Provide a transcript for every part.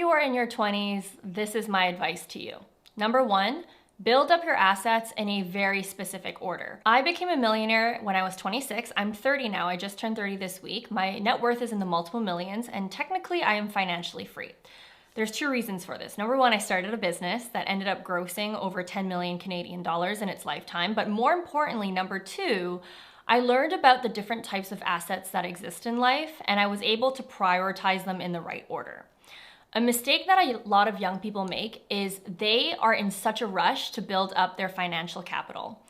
you are in your 20s, this is my advice to you. Number one, build up your assets in a very specific order. I became a millionaire when I was 26. I'm 30 now. I just turned 30 this week. My net worth is in the multiple millions, and technically I am financially free. There's two reasons for this. Number one, I started a business that ended up grossing over 10 million Canadian dollars in its lifetime. But more importantly, number two, I learned about the different types of assets that exist in life, and I was able to prioritize them in the right order. A mistake that a lot of young people make is they are in such a rush to build up their financial capital.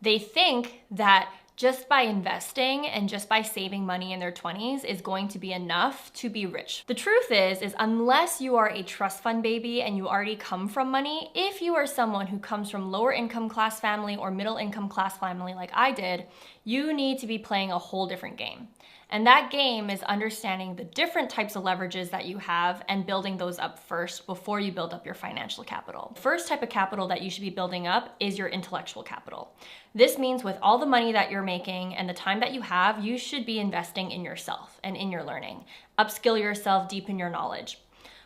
They think that just by investing and just by saving money in their 20s is going to be enough to be rich. The truth is unless you are a trust fund baby and you already come from money, if you are someone who comes from lower income class family or middle income class family like I did, you need to be playing a whole different game. And that game is understanding the different types of leverages that you have and building those up first before you build up your financial capital. The first type of capital that you should be building up is your intellectual capital. This means with all the money that you're making and the time that you have, you should be investing in yourself and in your learning. Upskill yourself, deepen your knowledge.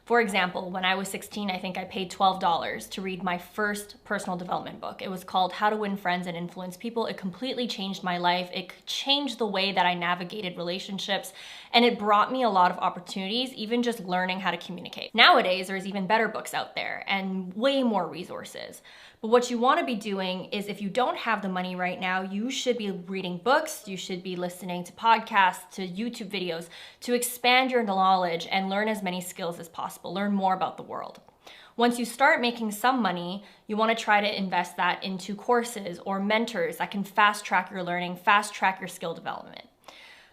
For example, when I was 16, I think I paid $12 to read my first personal development book. It was called How to Win Friends and Influence People. It completely changed my life. It changed the way that I navigated relationships, and it brought me a lot of opportunities, even just learning how to communicate. Nowadays, there's even better books out there and way more resources. But what you want to be doing is, if you don't have the money right now, you should be reading books, you should be listening to podcasts, to YouTube videos, to expand your knowledge and learn as many skills as possible, learn more about the world. Once you start making some money, you want to try to invest that into courses or mentors that can fast track your learning, fast track your skill development.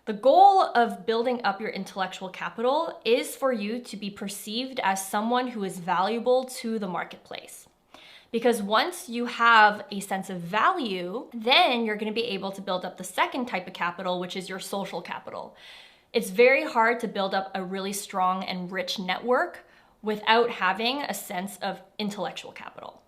The goal of building up your intellectual capital is for you to be perceived as someone who is valuable to the marketplace. Because once you have a sense of value, then you're going to be able to build up the second type of capital, which is your social capital. It's very hard to build up a really strong and rich network without having a sense of intellectual capital.